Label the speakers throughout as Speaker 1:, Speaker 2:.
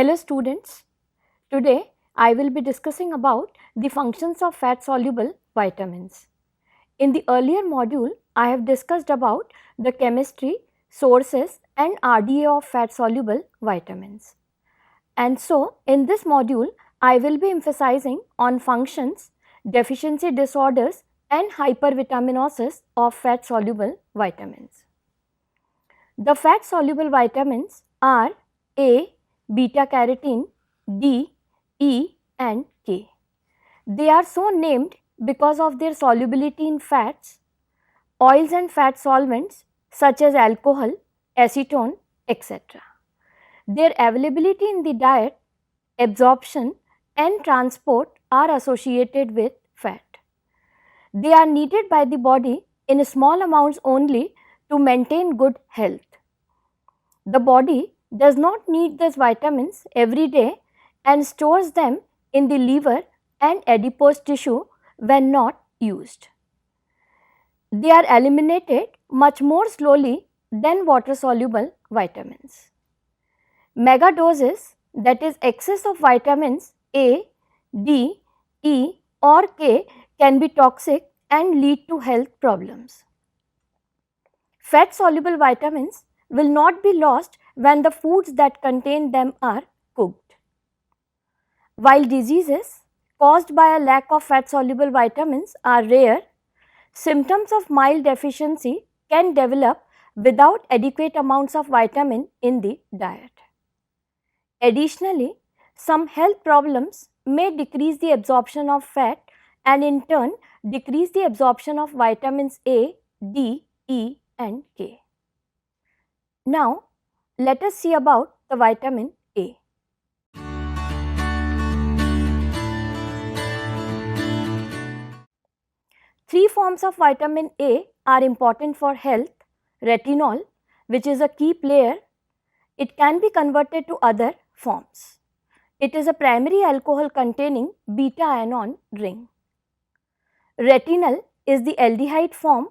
Speaker 1: Hello students, today I will be discussing about the functions of fat soluble vitamins. In the earlier module, I have discussed about the chemistry, sources and RDA of fat soluble vitamins. And so, in this module, I will be emphasizing on functions, deficiency disorders and hypervitaminosis of fat soluble vitamins. The fat soluble vitamins are A, beta carotene, D, E and K. They are so named because of their solubility in fats, oils and fat solvents such as alcohol, acetone, etc. Their availability in the diet, absorption and transport are associated with fat. They are needed by the body in small amounts only to maintain good health. The body does not need these vitamins every day and stores them in the liver and adipose tissue when not used. They are eliminated much more slowly than water soluble vitamins. Mega doses, that is excess of vitamins A, D, E or K can be toxic and lead to health problems. Fat soluble vitamins will not be lost when the foods that contain them are cooked. While diseases caused by a lack of fat soluble vitamins are rare, symptoms of mild deficiency can develop without adequate amounts of vitamin in the diet. Additionally, some health problems may decrease the absorption of fat and in turn decrease the absorption of vitamins A, D, E and K. Now, let us see about the vitamin A. Three forms of vitamin A are important for health. Retinol, which is a key player, it can be converted to other forms. It is a primary alcohol containing beta-anion ring. Retinol is the aldehyde form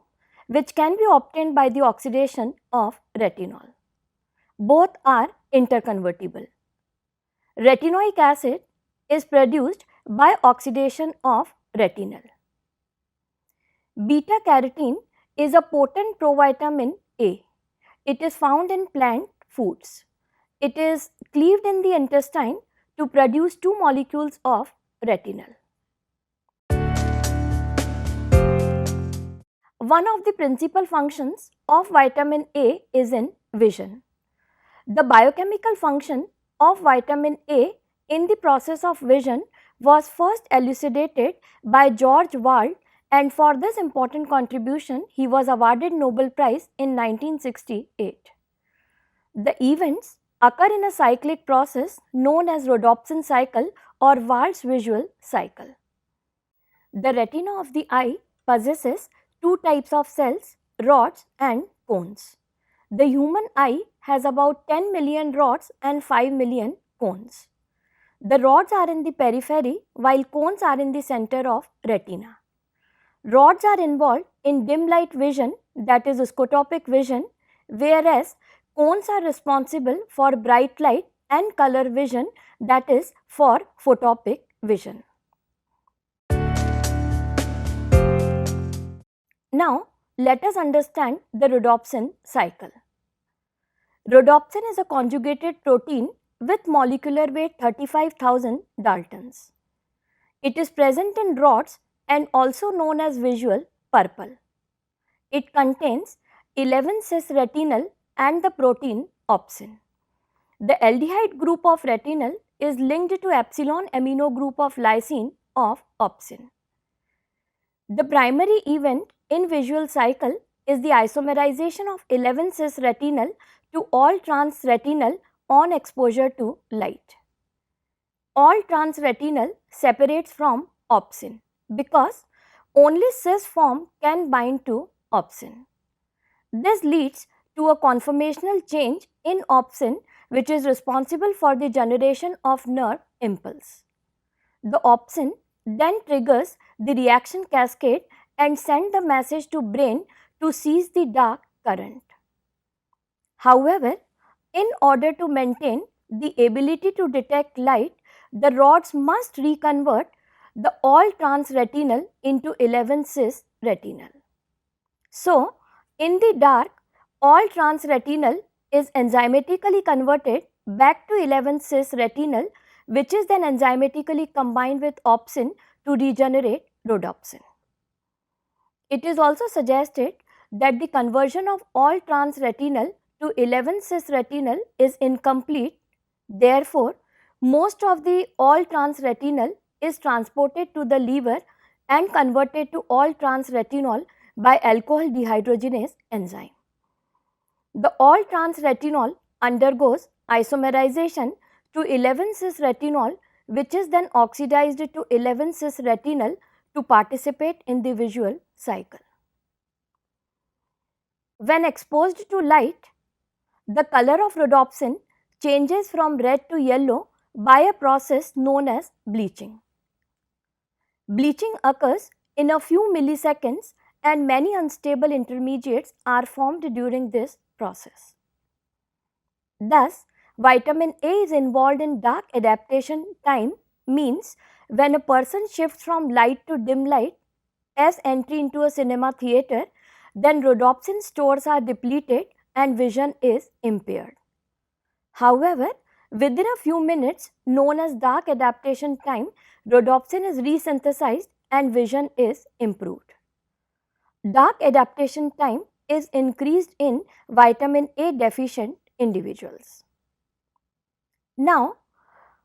Speaker 1: which can be obtained by the oxidation of retinol. Both are interconvertible. Retinoic acid is produced by oxidation of retinol. Beta carotene is a potent provitamin A. It is found in plant foods. It is cleaved in the intestine to produce two molecules of retinol. One of the principal functions of vitamin A is in vision. The biochemical function of vitamin A in the process of vision was first elucidated by George Wald, and for this important contribution he was awarded Nobel Prize in 1968. The events occur in a cyclic process known as rhodopsin cycle or Wald's visual cycle. The retina of the eye possesses two types of cells, rods and cones. The human eye has about 10 million rods and 5 million cones. The rods are in the periphery while cones are in the center of retina. Rods are involved in dim light vision, that is scotopic vision, whereas cones are responsible for bright light and color vision, that is for photopic vision. Now, let us understand the rhodopsin cycle. Rhodopsin is a conjugated protein with molecular weight 35,000 Daltons. It is present in rods and also known as visual purple. It contains 11 cis retinal and the protein opsin. The aldehyde group of retinal is linked to epsilon amino group of lysine of opsin. The primary event in visual cycle is the isomerization of 11 cis retinal to all trans retinal on exposure to light. All trans retinal separates from opsin because only cis form can bind to opsin. This leads to a conformational change in opsin which is responsible for the generation of nerve impulse. The opsin then triggers the reaction cascade and send the message to brain to seize the dark current. However, in order to maintain the ability to detect light, the rods must reconvert the all trans retinal into 11 cis retinal. So, in the dark, all trans retinal is enzymatically converted back to 11 cis retinal, which is then enzymatically combined with opsin to regenerate rhodopsin. It is also suggested that the conversion of all trans retinal to 11 cis retinal is incomplete. Therefore, most of the all trans retinal is transported to the liver and converted to all trans retinol by alcohol dehydrogenase enzyme. The all trans retinol undergoes isomerization to 11 cis retinol, which is then oxidized to 11 cis retinal to participate in the visual cycle. When exposed to light, the color of rhodopsin changes from red to yellow by a process known as bleaching. Bleaching occurs in a few milliseconds and many unstable intermediates are formed during this process. Thus, vitamin A is involved in dark adaptation time, means when a person shifts from light to dim light as entry into a cinema theatre, then rhodopsin stores are depleted and vision is impaired. However, within a few minutes, known as dark adaptation time, rhodopsin is resynthesized and vision is improved. Dark adaptation time is increased in vitamin A deficient individuals. Now,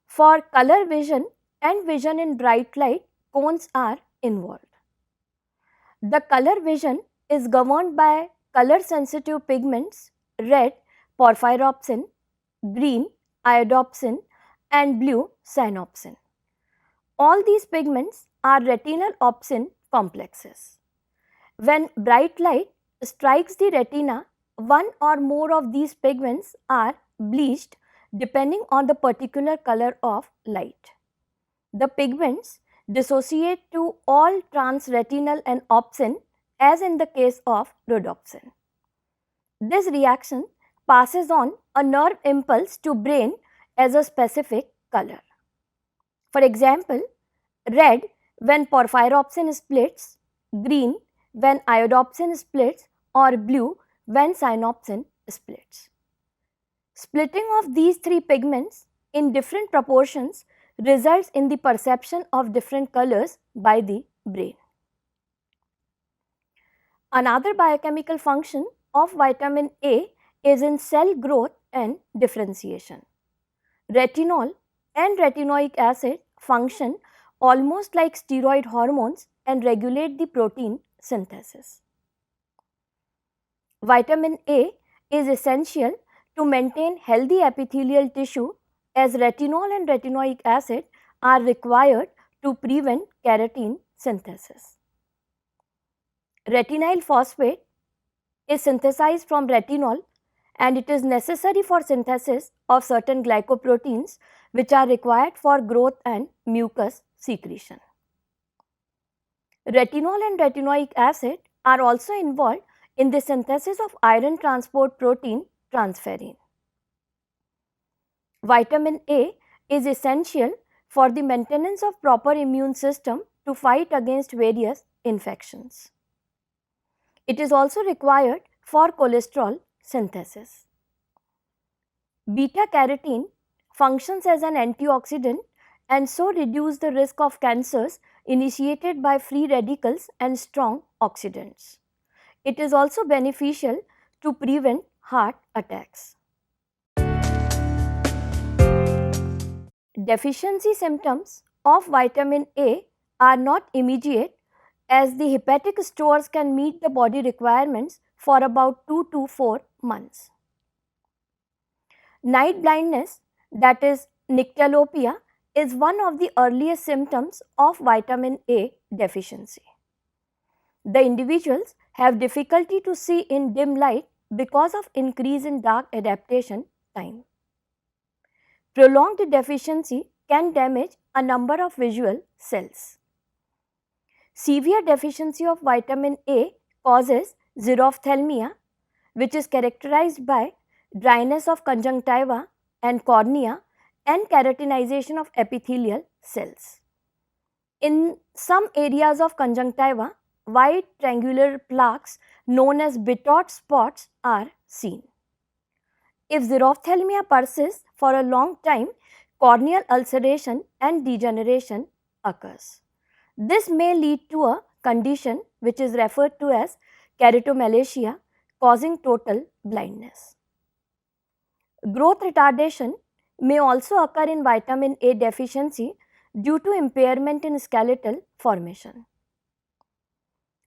Speaker 1: for color vision and vision in bright light, cones are involved. The color vision is governed by color sensitive pigments red porphyropsin, green iodopsin and blue cyanopsin. All these pigments are retinal opsin complexes. When bright light strikes the retina, one or more of these pigments are bleached depending on the particular color of light. The pigments dissociate to all trans retinal and opsin as in the case of rhodopsin. This reaction passes on a nerve impulse to brain as a specific color. For example, red when porphyropsin splits, green when iodopsin splits or blue when cyanopsin splits. Splitting of these three pigments in different proportions results in the perception of different colors by the brain. Another biochemical function of vitamin A is in cell growth and differentiation. Retinol and retinoic acid function almost like steroid hormones and regulate the protein synthesis. Vitamin A is essential to maintain healthy epithelial tissue as retinol and retinoic acid are required to prevent keratin synthesis. Retinyl phosphate is synthesized from retinol and it is necessary for synthesis of certain glycoproteins which are required for growth and mucus secretion. Retinol and retinoic acid are also involved in the synthesis of iron transport protein transferrin. Vitamin A is essential for the maintenance of proper immune system to fight against various infections. It is also required for cholesterol synthesis. Beta carotene functions as an antioxidant and so reduce the risk of cancers initiated by free radicals and strong oxidants. It is also beneficial to prevent heart attacks. Deficiency symptoms of vitamin A are not immediate as the hepatic stores can meet the body requirements for about 2 to 4 months. Night blindness, that is nyctalopia, is one of the earliest symptoms of vitamin A deficiency. The individuals have difficulty to see in dim light because of increase in dark adaptation time. Prolonged deficiency can damage a number of visual cells. Severe deficiency of vitamin A causes xerophthalmia, which is characterized by dryness of conjunctiva and cornea and keratinization of epithelial cells. In some areas of conjunctiva, white triangular plaques known as Bitot spots are seen. If xerophthalmia persists for a long time, corneal ulceration and degeneration occurs. This may lead to a condition which is referred to as keratomalacia, causing total blindness. Growth retardation may also occur in vitamin A deficiency due to impairment in skeletal formation.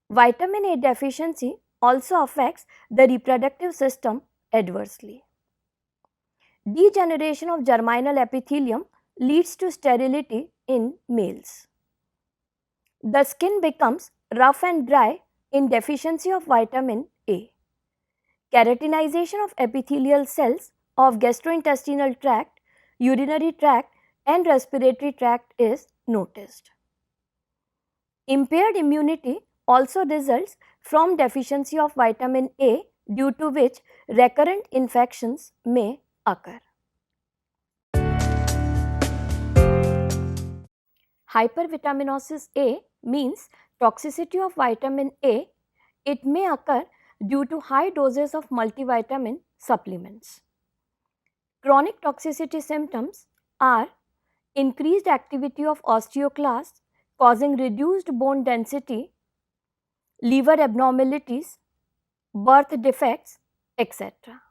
Speaker 1: Vitamin A deficiency also affects the reproductive system adversely. Degeneration of germinal epithelium leads to sterility in males. The skin becomes rough and dry in deficiency of vitamin A. Keratinization of epithelial cells of gastrointestinal tract, urinary tract and respiratory tract is noticed. Impaired immunity also results from deficiency of vitamin A, due to which recurrent infections may occur. Hypervitaminosis A means toxicity of vitamin A. It may occur due to high doses of multivitamin supplements. Chronic toxicity symptoms are increased activity of osteoclasts causing reduced bone density, liver abnormalities, birth defects, etc.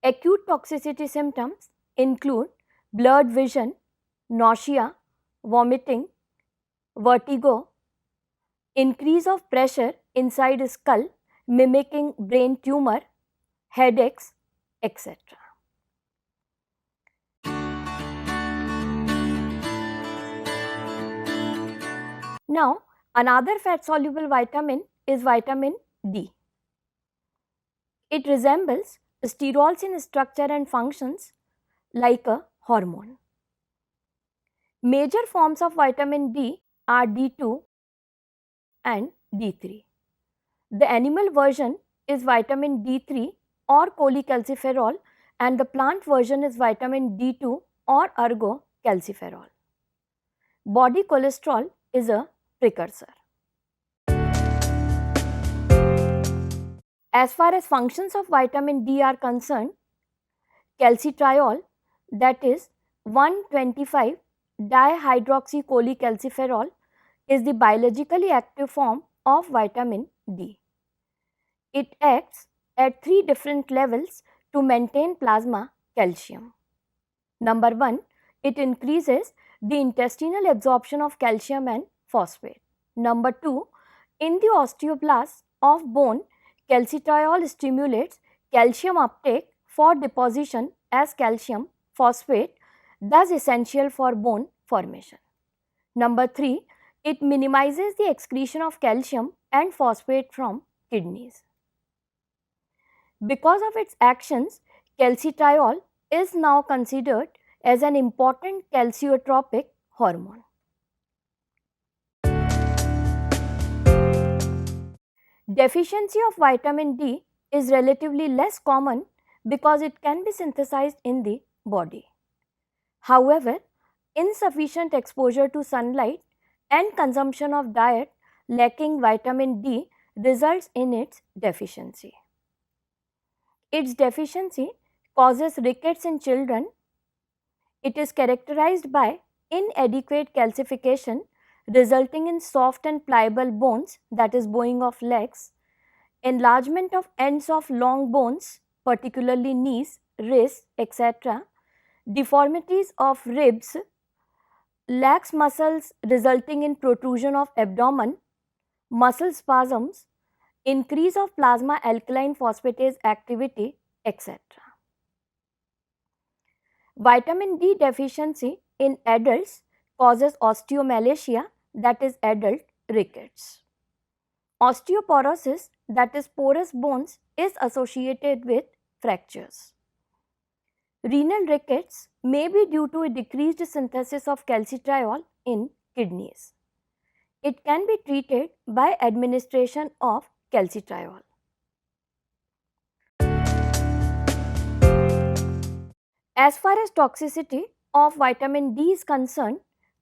Speaker 1: Acute toxicity symptoms include blurred vision, nausea, vomiting, vertigo, increase of pressure inside skull mimicking brain tumor, headaches, etc. Now, another fat soluble vitamin is vitamin D. It resembles sterols in structure and functions like a hormone. Major forms of vitamin D are D2 and D3. The animal version is vitamin D3 or cholecalciferol, and the plant version is vitamin D2 or ergocalciferol. Body cholesterol is a precursor. As far as functions of vitamin D are concerned, calcitriol, that is 1,25 dihydroxycholecalciferol, is the biologically active form of vitamin D. It acts at 3 different levels to maintain plasma calcium. Number 1, it increases the intestinal absorption of calcium and phosphate. Number 2, in the osteoblasts of bone, calcitriol stimulates calcium uptake for deposition as calcium phosphate, thus essential for bone formation. Number 3, it minimizes the excretion of calcium and phosphate from kidneys. Because of its actions, calcitriol is now considered as an important calciotropic hormone. Deficiency of vitamin D is relatively less common because it can be synthesized in the body. However, insufficient exposure to sunlight and consumption of diet lacking vitamin D results in its deficiency. Its deficiency causes rickets in children. It is characterized by inadequate calcification resulting in soft and pliable bones, that is bowing of legs, enlargement of ends of long bones, particularly knees, wrists, etc., deformities of ribs, lax muscles resulting in protrusion of abdomen, muscle spasms, increase of plasma alkaline phosphatase activity, etc. Vitamin D deficiency in adults causes osteomalacia, that is adult rickets. Osteoporosis, that is porous bones, is associated with fractures. Renal rickets may be due to a decreased synthesis of calcitriol in kidneys. It can be treated by administration of calcitriol. As far as toxicity, of vitamin D is concerned,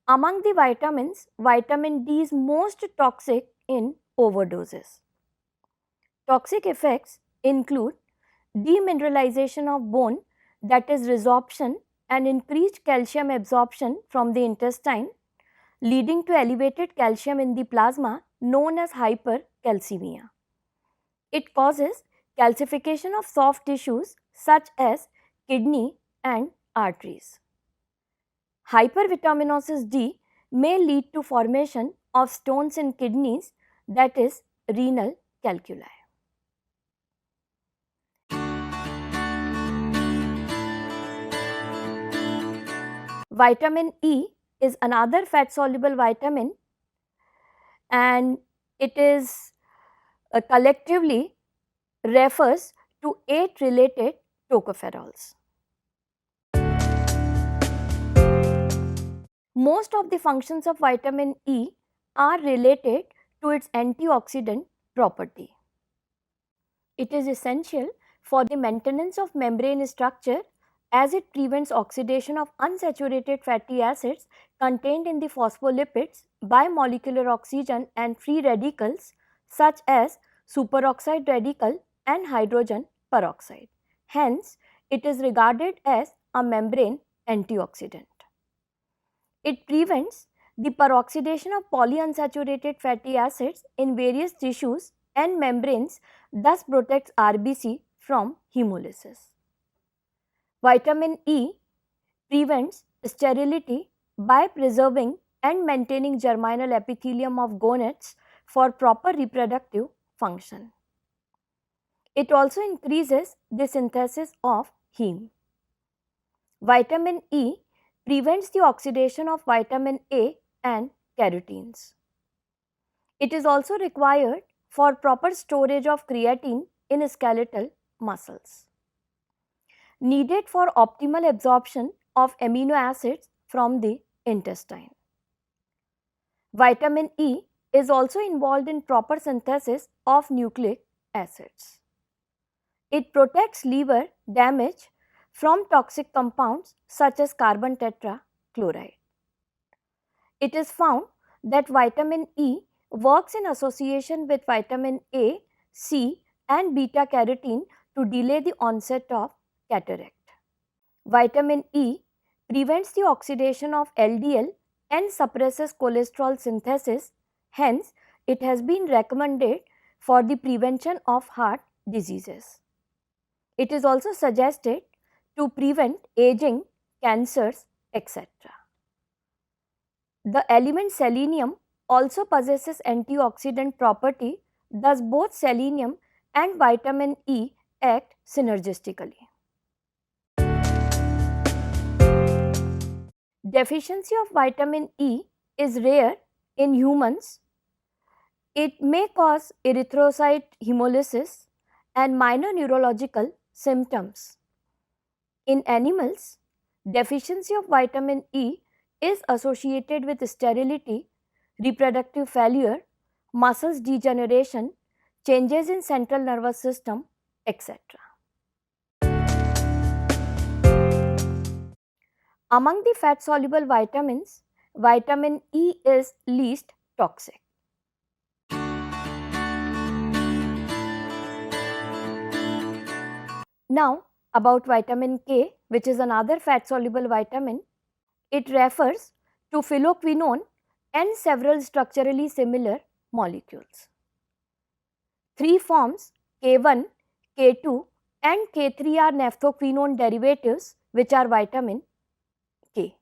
Speaker 1: among the vitamins, vitamin D is most toxic in overdoses. Toxic effects include demineralization of bone, that is resorption, and increased calcium absorption from the intestine, leading to elevated calcium in the plasma known as hypercalcemia. It causes calcification of soft tissues such as kidney and arteries. Hypervitaminosis D may lead to formation of stones in kidneys, that is renal calculi. Vitamin E is another fat soluble vitamin, and it is collectively refers to 8 related tocopherols. Most of the functions of vitamin E are related to its antioxidant property. It is essential for the maintenance of membrane structure as it prevents oxidation of unsaturated fatty acids contained in the phospholipids by molecular oxygen and free radicals such as superoxide radical and hydrogen peroxide. Hence, it is regarded as a membrane antioxidant. It prevents the peroxidation of polyunsaturated fatty acids in various tissues and membranes, thus protects RBC from hemolysis. Vitamin E prevents sterility by preserving and maintaining germinal epithelium of gonads for proper reproductive function. It also increases the synthesis of heme. Vitamin E prevents the oxidation of vitamin A and carotenes. It is also required for proper storage of creatine in skeletal muscles. Needed for optimal absorption of amino acids from the intestine. Vitamin E is also involved in proper synthesis of nucleic acids. It protects liver damage from toxic compounds such as carbon tetrachloride. It is found that vitamin E works in association with vitamin A, C and beta carotene to delay the onset of cataract. Vitamin E prevents the oxidation of LDL and suppresses cholesterol synthesis, hence it has been recommended for the prevention of heart diseases. It is also suggested to prevent aging, cancers, etc. The element selenium also possesses antioxidant property, thus both selenium and vitamin E act synergistically. Deficiency of vitamin E is rare in humans. It may cause erythrocyte hemolysis and minor neurological symptoms. In animals, deficiency of vitamin E is associated with sterility, reproductive failure, muscles degeneration, changes in central nervous system, etc. Among the fat soluble vitamins, vitamin E is least toxic. Now about vitamin K, which is another fat soluble vitamin. It refers to phylloquinone and several structurally similar molecules. Three forms K1, K2 and K3 are naphthoquinone derivatives which are vitamin K.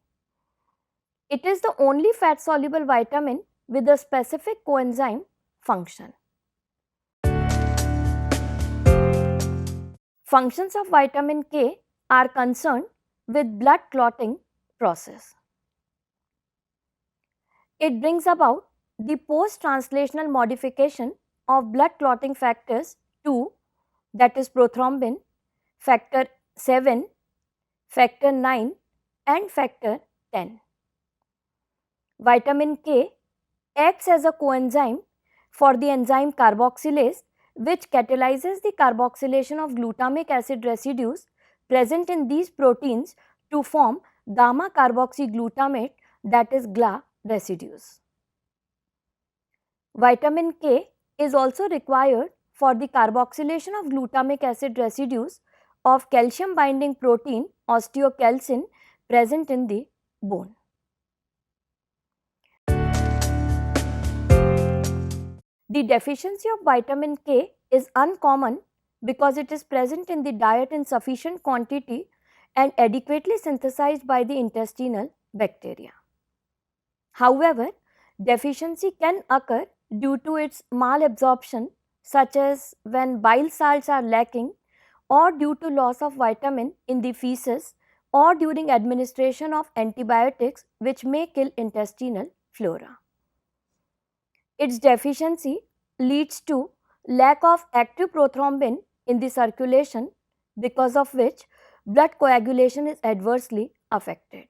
Speaker 1: It is the only fat soluble vitamin with a specific coenzyme function. Functions of vitamin K are concerned with blood clotting process. It brings about the post-translational modification of blood clotting factors 2, that is prothrombin, factor 7, factor 9 and factor 10. Vitamin K acts as a coenzyme for the enzyme carboxylase, which catalyzes the carboxylation of glutamic acid residues present in these proteins to form gamma carboxyglutamate, that is GLA residues. Vitamin K is also required for the carboxylation of glutamic acid residues of calcium binding protein osteocalcin present in the bone. The deficiency of vitamin K is uncommon because it is present in the diet in sufficient quantity and adequately synthesized by the intestinal bacteria. However, deficiency can occur due to its malabsorption, such as when bile salts are lacking, or due to loss of vitamin in the feces, or during administration of antibiotics which may kill intestinal flora. Its deficiency leads to lack of active prothrombin in the circulation, because of which blood coagulation is adversely affected.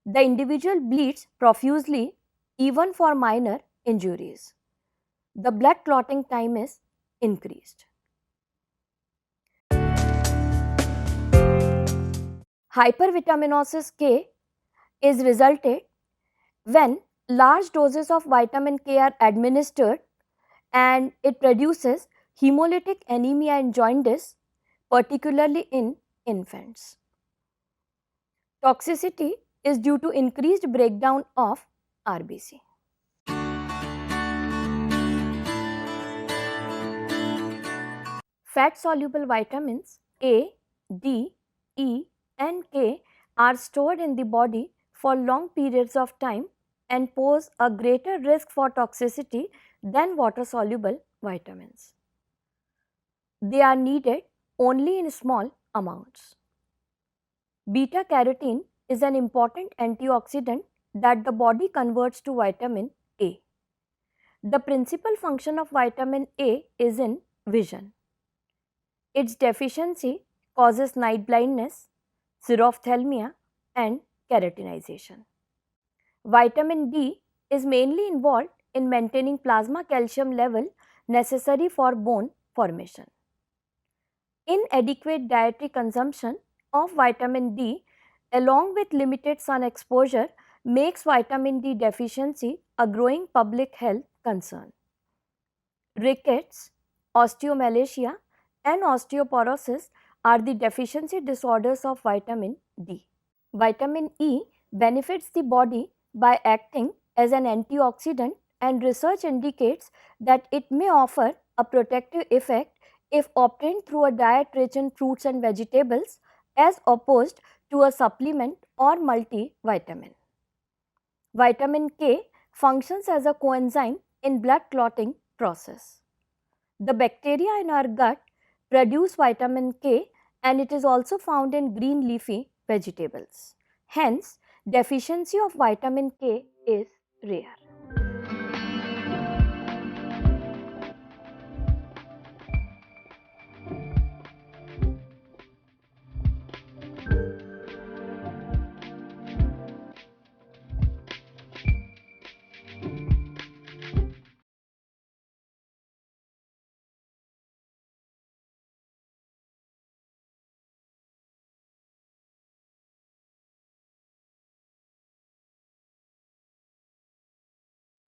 Speaker 1: The individual bleeds profusely even for minor injuries. The blood clotting time is increased. Hypervitaminosis K is resulted when large doses of vitamin K are administered and it produces hemolytic anemia and jaundice, particularly in infants. Toxicity is due to increased breakdown of RBC. Fat soluble vitamins A, D, E and K are stored in the body for long periods of time and pose a greater risk for toxicity than water soluble vitamins. They are needed only in small amounts. Beta carotene is an important antioxidant that the body converts to vitamin A. The principal function of vitamin A is in vision. Its deficiency causes night blindness, xerophthalmia and keratinization. Vitamin D is mainly involved in maintaining plasma calcium level necessary for bone formation. Inadequate dietary consumption of vitamin D along with limited sun exposure makes vitamin D deficiency a growing public health concern. Rickets, osteomalacia and osteoporosis are the deficiency disorders of vitamin D. Vitamin E benefits the body by acting as an antioxidant, and research indicates that it may offer a protective effect if obtained through a diet rich in fruits and vegetables as opposed to a supplement or multivitamin. Vitamin K functions as a coenzyme in blood clotting process. The bacteria in our gut produce vitamin K and it is also found in green leafy vegetables. Hence, deficiency of vitamin K is rare.